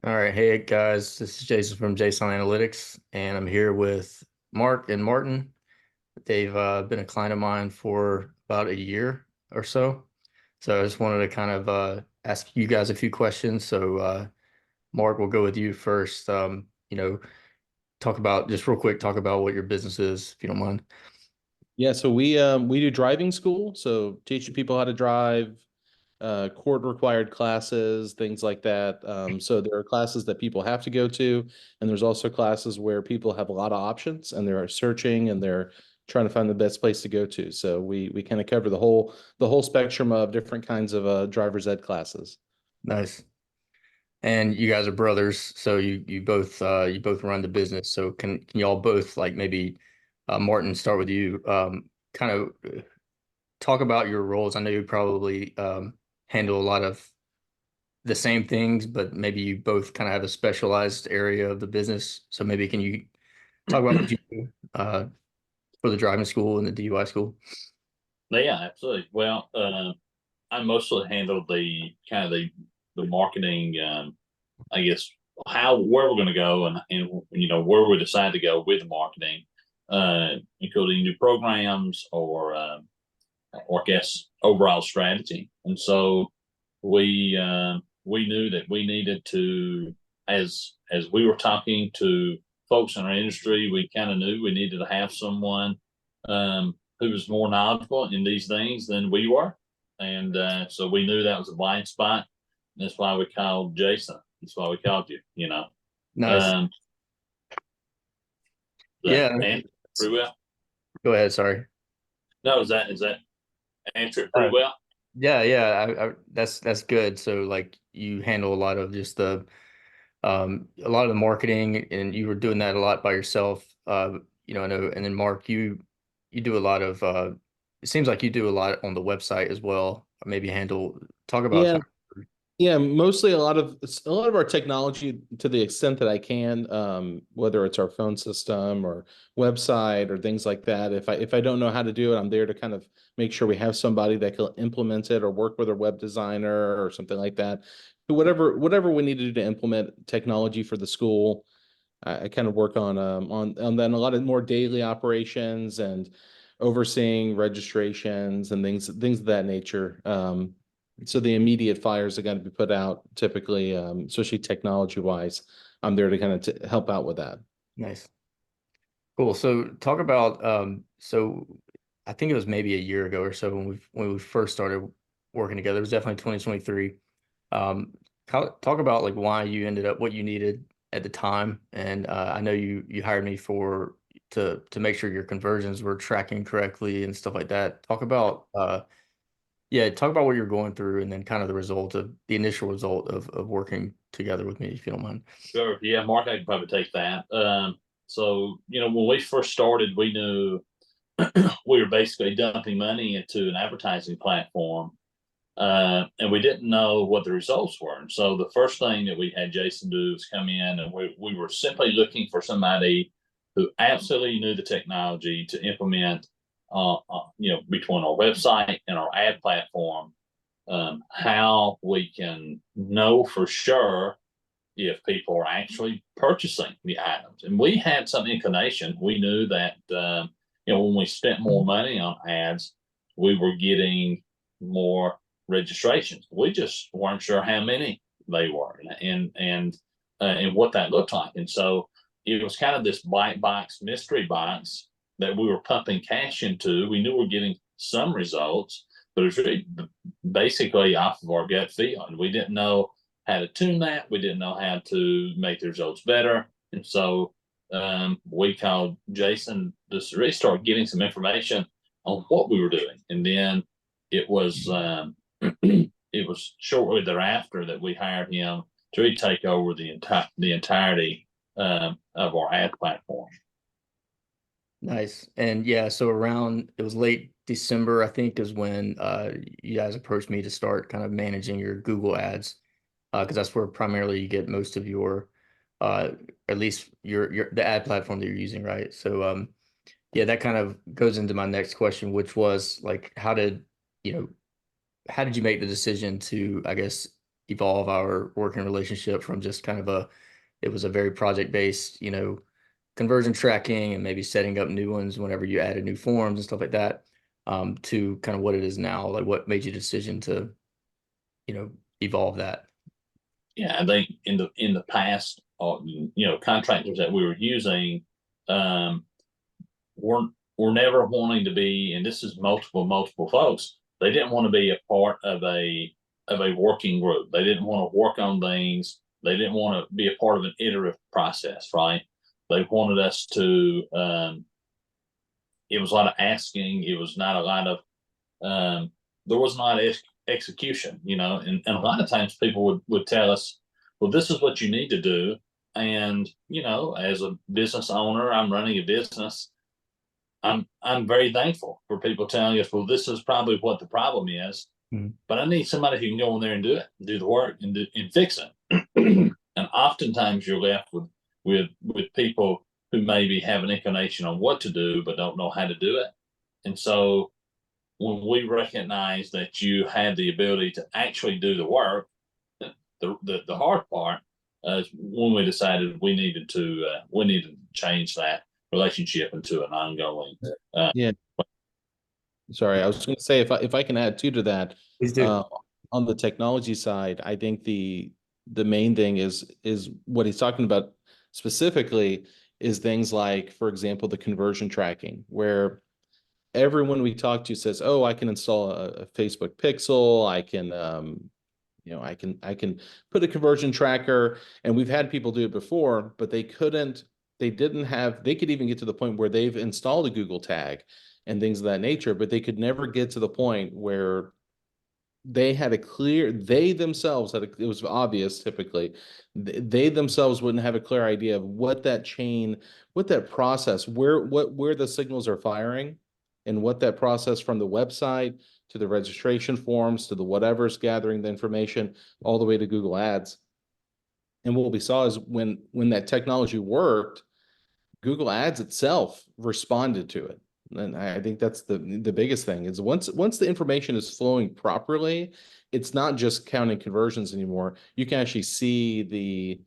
All right, hey guys, this is Jason from Jason Analytics, and I'm here with Mark and Martin. They've been a client of mine for about a year or so. So I just wanted to kind of ask you guys a few questions. So Mark, we'll go with you first. Talk about just real quick, talk about what your business is, if you don't mind. Yeah, so we do driving school, so teaching people how to drive, court required classes, things like that. So there are classes that people have to go to, and there's also classes where people have a lot of options and they're searching and they're trying to find the best place to go to. So we kind of cover the whole spectrum of different kinds of driver's ed classes. Nice. And you guys are brothers, so you both run the business. So can y'all both like maybe Martin, start with you. Kind of talk about your roles. I know you probably handle a lot of the same things, but maybe you both kind of have a specialized area of the business. So maybe can you talk about what you do for the driving school and the DUI school? Yeah, absolutely. Well, I mostly handle the kind of the marketing. I guess how where we're going to go and where we decide to go with marketing, including new programs or I guess overall strategy. And so we knew that we needed to, as we were talking to folks in our industry, we kind of knew we needed to have someone who was more knowledgeable in these things than we were. And so we knew that was a blind spot. That's why we called Jason. That's why we called you. Nice. Um, that Yeah. answer pretty well. Go ahead. Sorry. No, is that answer it Uh, pretty well? yeah, yeah. That's good. So like you handle a lot of just a lot of the marketing, and you were doing that a lot by yourself. I know, and then Mark, you do a lot of it seems like you do a lot on the website as well. Or maybe handle talk about Yeah, kind Yeah, mostly a lot of our technology to the extent that I can, whether it's our phone system or website or things like that. If I don't know how to do it, I'm there to kind of make sure we have somebody that can implement it or work with a web designer or something like that. But whatever we need to do to implement technology for the school, I kind of work on then a lot of more daily operations and overseeing registrations and things of that nature. So the immediate fires are going to be put out typically, especially technology wise. I'm there to kind of help out with that. nice. Cool. So talk about so I think it was maybe a year ago or so when we first started working together. It was definitely 2023. Talk about like why you ended up what you needed at the time. And I know you hired me for to make sure your conversions were tracking correctly and stuff like that. Talk about yeah, talk about what you're going through and then kind of the initial result of working together with me, if you don't mind. Sure. Yeah, Mark, I can probably take that. So when we first started, we knew we were basically dumping money into an advertising platform, and we didn't know what the results were. And so the first thing that we had Jason do was come in, and we were simply looking for somebody who absolutely knew the technology to implement, between our website and our ad platform, how we can know for sure if people are actually purchasing the items. And we had some inclination. We knew that when we spent more money on ads, we were getting more registrations. We just weren't sure how many they were and what that looked like. And so it was kind of this black box, mystery box that we were pumping cash into. We knew we were getting some results, but it was really basically off of our gut feel. And we didn't know how to tune that. We didn't know how to make the results better. And so we called Jason to really start getting some information on what we were doing. And then it was it was shortly thereafter that we hired him to really take over the entirety of our ad platform. Nice. And yeah, so around it was late December, I think, is when you guys approached me to start kind of managing your Google ads. Because that's where primarily you get most of your uh at least your the ad platform that you're using, right? So yeah, that kind of goes into my next question, which was like how did you make the decision to, I guess, evolve our working relationship from just kind of it was a very project based, conversion tracking and maybe setting up new ones whenever you added new forms and stuff like that, to kind of what it is now. Like what made you decision to, evolve that? Yeah, I think in the past, contractors that we were using, um, were never wanting to be, and this is multiple folks. They didn't want to be a part of a working group. They didn't want to work on things. They didn't want to be a part of an iterative process, right? They wanted us to. It was a lot of asking. It was not a lot of. There was not execution, and a lot of times people would tell us, "Well, this is what you need to do." And as a business owner, I'm running a business. I'm very thankful for people telling us, well, this is probably what the problem is, Mhm. but I need somebody who can go in there and do it, do the work, and fix it. And oftentimes you're left with people who maybe have an inclination on what to do, but don't know how to do it. And so when we recognize that you have the ability to actually do the work, the hard part is when we decided we needed to change that relationship into an ongoing. Yeah. Sorry, I was going to say if I can add to that, Please do. uh, on the technology side, I think the main thing is what he's talking about specifically is things like, for example, the conversion tracking, where everyone we talk to says, "Oh, I can install a Facebook Pixel, I can I can put a conversion tracker," and we've had people do it before, but they didn't have, they could even get to the point where they've installed a Google tag and things of that nature, but they could never get to the point where they themselves it was obvious typically, they themselves wouldn't have a clear idea of what that chain, what that process, where the signals are firing, and what that process from the website to the registration forms to the whatever's gathering the information all the way to Google Ads. And what we saw is when that technology worked, Google Ads itself responded to it. And I think that's the biggest thing is once the information is flowing properly, it's not just counting conversions anymore. You can actually see the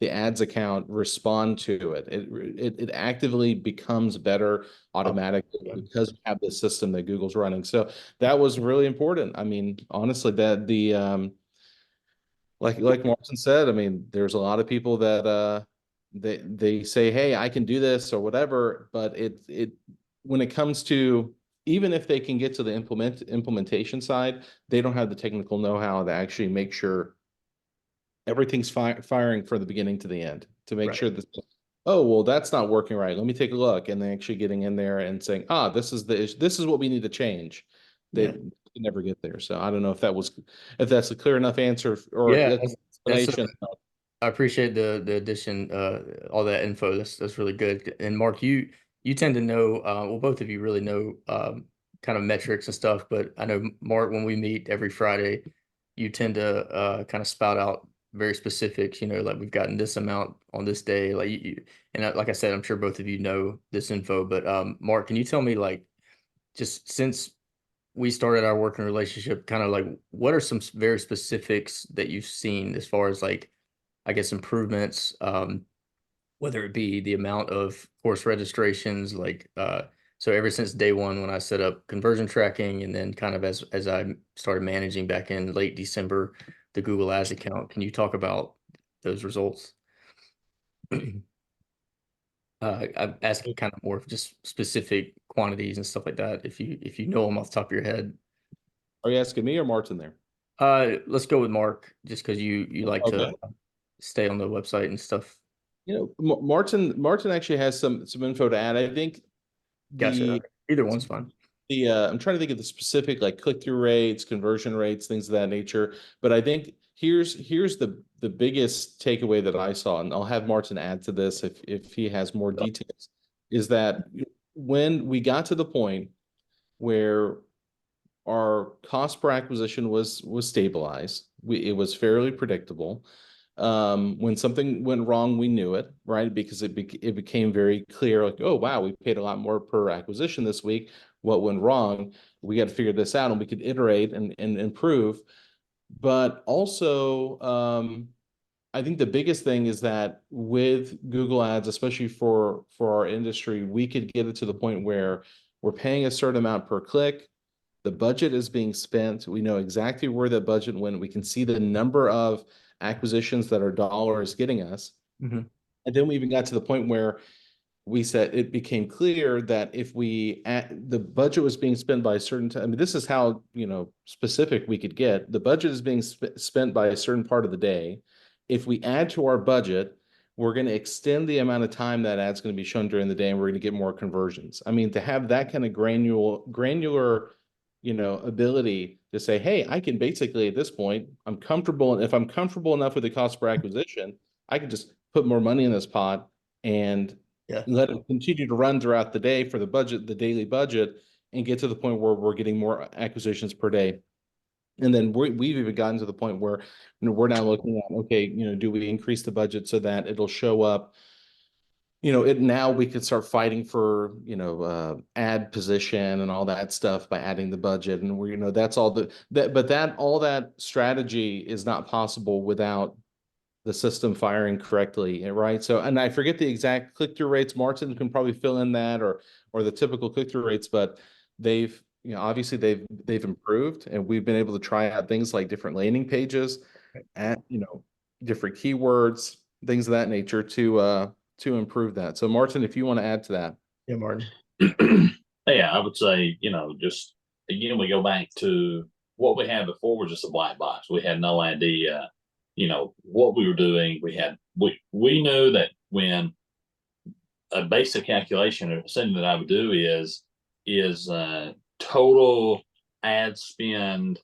ads account respond to it. It actively becomes better automatically because you have the system that Google's running. So that was really important. I mean, honestly, that the like Martin said, I mean, there's a lot of people that they say, "Hey, I can do this" or whatever, but it when it comes to, even if they can get to the implementation side, they don't have the technical know-how to actually make sure everything's firing from the beginning to the end to make Right. sure that, oh, well, that's not working right. Let me take a look, and then actually getting in there and saying, ah, this is what we need to change. Yeah. They never get there. So I don't know if that's a clear enough answer or Yeah. That's explanation. I appreciate the addition, all that info. That's really good. And Mark, you tend to know, well, both of you really know, kind of metrics and stuff. But I know Mark, when we meet every Friday, you tend to kind of spout out very specifics. Like we've gotten this amount on this day. And like I said, I'm sure both of you know this info. But Mark, can you tell me, like, just since we started our working relationship, kind of like what are some very specifics that you've seen as far as, like, I guess, improvements, whether it be the amount of course registrations, like, so ever since day one when I set up conversion tracking, and then kind of as I started managing back in late December the Google Ads account, can you talk about those results? I'm asking kind of more of just specific quantities and stuff like that, if you know them off the top of your head. Are you asking me or Martin there? Let's go with Mark, just because you like to Okay. stay on the website and stuff. Martin actually has some info to add. I think Gotcha. the Okay. Either one's fine. I'm trying to think of the specific like click-through rates, conversion rates, things of that nature. But I think here's the biggest takeaway that I saw, and I'll have Martin add to this if he has more details, is that when we got to the point where our cost per acquisition was stabilized, it was fairly predictable. When something went wrong, we knew it, right? Because it became very clear, like, oh wow, we paid a lot more per acquisition this week. What went wrong? We got to figure this out, and we could iterate and improve. But also, I think the biggest thing is that with Google Ads, especially for our industry, we could get it to the point where we're paying a certain amount per click. The budget is being spent. We know exactly where that budget went. We can see the number of acquisitions that our dollar is getting us. Mhm. And then we even got to the point where we said it became clear that if the budget was being spent by a certain time, I mean, this is how, specific we could get. The budget is being spent by a certain part of the day. If we add to our budget, we're going to extend the amount of time that ad's going to be shown during the day, and we're going to get more conversions. I mean, to have that kind of granular, ability to say, hey, I can basically at this point, I'm comfortable. If I'm comfortable enough with the cost per acquisition, I can just put more money in this pot and Yeah. let it continue to run throughout the day for the daily budget, and get to the point where we're getting more acquisitions per day. And then we've even gotten to the point where we're now looking at, okay, do we increase the budget so that it'll show up? Now we could start fighting for, ad position and all that stuff by adding the budget. And that's all all that strategy is not possible without the system firing correctly, right? So, and I forget the exact click-through rates. Martin can probably fill in that, or the typical click-through rates, but they've, obviously they've improved, and we've been able to try out things like different landing pages, at different keywords, things of that nature to improve that. So, Martin, if you want to add to that. Yeah, Martin. Yeah, I would say, just again, we go back to what we had before was just a black box. We had no idea, what we were doing. We knew that when a basic calculation or something that I would do is total ad spend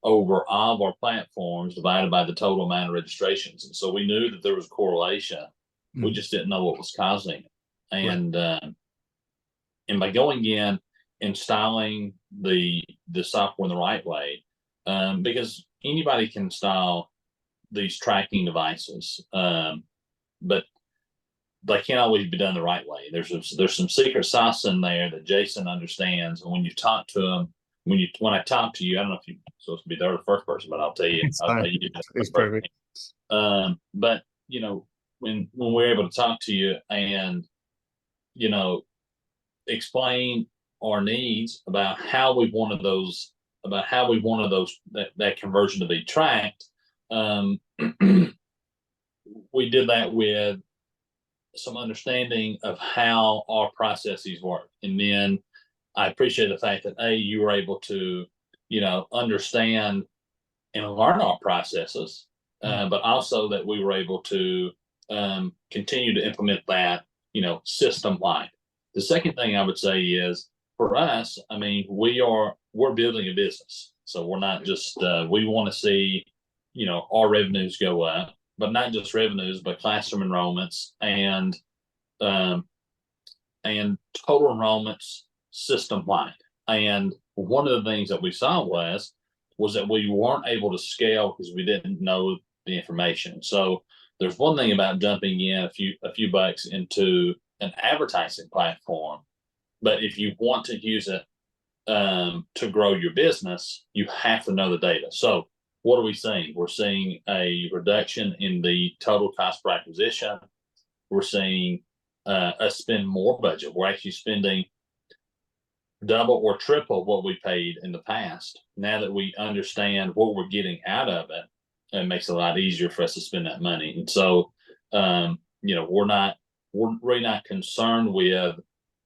over all of our platforms divided by the total amount of registrations. And so we knew that there was a correlation. We Mhm. just didn't know what was causing it. Right. And by going in, installing the software in the right way, because anybody can install these tracking devices, but they can't always be done the right way. There's some secret sauce in there that Jason understands, and when you talk to him, when I talk to you, I don't know if you're supposed to be there the first person, but I'll tell you, It's I'll fine. tell you the It's first person. perfect. But when we're able to talk to you and you know explain our needs about how we wanted that conversion to be tracked, um, we did that with some understanding of how our processes work. And then I appreciate the fact that you were able to, understand and learn our processes, Mhm. but also that we were able to continue to implement that, system wide. The second thing I would say is for us, I mean, we're building a business, so we're not just we want to see, our revenues go up, but not just revenues, but classroom enrollments um, and total enrollments system wide. And one of the things that we saw was that we weren't able to scale because we didn't know the information. So there's one thing about jumping in a few bucks into an advertising platform, but if you want to use it to grow your business, you have to know the data. So what are we seeing? We're seeing a reduction in the total cost per acquisition. We're seeing us spend more budget. We're actually spending double or triple what we paid in the past. Now that we understand what we're getting out of it, it makes it a lot easier for us to spend that money. And so, we're really not concerned with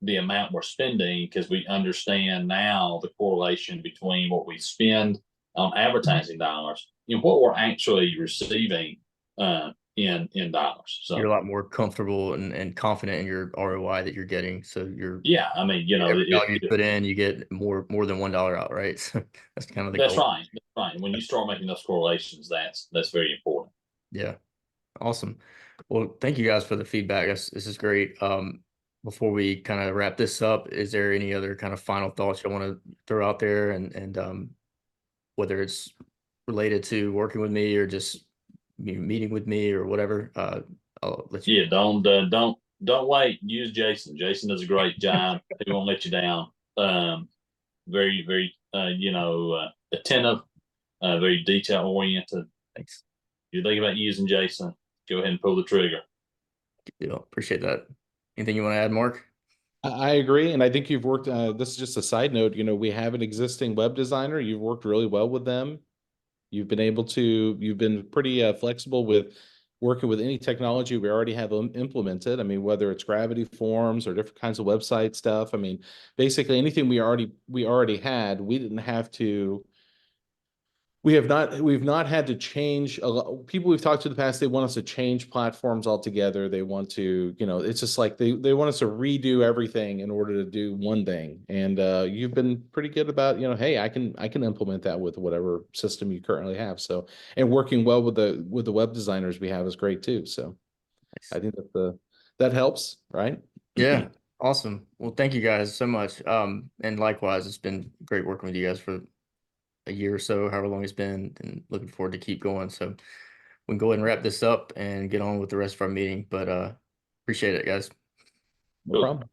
the amount we're spending because we understand now the correlation between what we spend on advertising dollars and what we're actually receiving in dollars. You're a So lot more comfortable and confident in your ROI that you're getting. So you're yeah, I mean, every dollar you put in, you get more than $1 out, right? So that's kind of the that's goal. right. That's right. When you start making those correlations, that's very important. Yeah. Awesome. Well, thank you guys for the feedback. This is great. Before we kind of wrap this up, is there any other kind of final thoughts you want to throw out there, and whether it's related to working with me or just meeting with me or whatever? I'll let you. Yeah, don't wait. Use Jason. Jason does a great job. He won't let you down. Very attentive. very detail oriented. Thanks. If you're thinking about using Jason, go ahead and pull the trigger. Good deal. Appreciate that. Anything you want to add, Mark? I agree, and I think you've worked. This is just a side note. You know, we have an existing web designer. You've worked really well with them. You've been able to. You've been pretty flexible with working with any technology we already have implemented. I mean, whether it's Gravity Forms or different kinds of website stuff. I mean, basically anything we already had. We didn't have to. We've not had to change a lot. People we've talked to in the past, they want us to change platforms altogether. They want to, it's just like they want us to redo everything in order to do one thing. And you've been pretty good about, hey, I can implement that with whatever system you currently have. So, and working well with the web designers we have is great too. So I think that helps, right? Yeah, awesome. Well, thank you guys so much. And likewise, it's been great working with you guys for a year or so, however long it's been, and looking forward to keep going. So we can go ahead and wrap this up and get on with the rest of our meeting. But appreciate it, guys. No problem.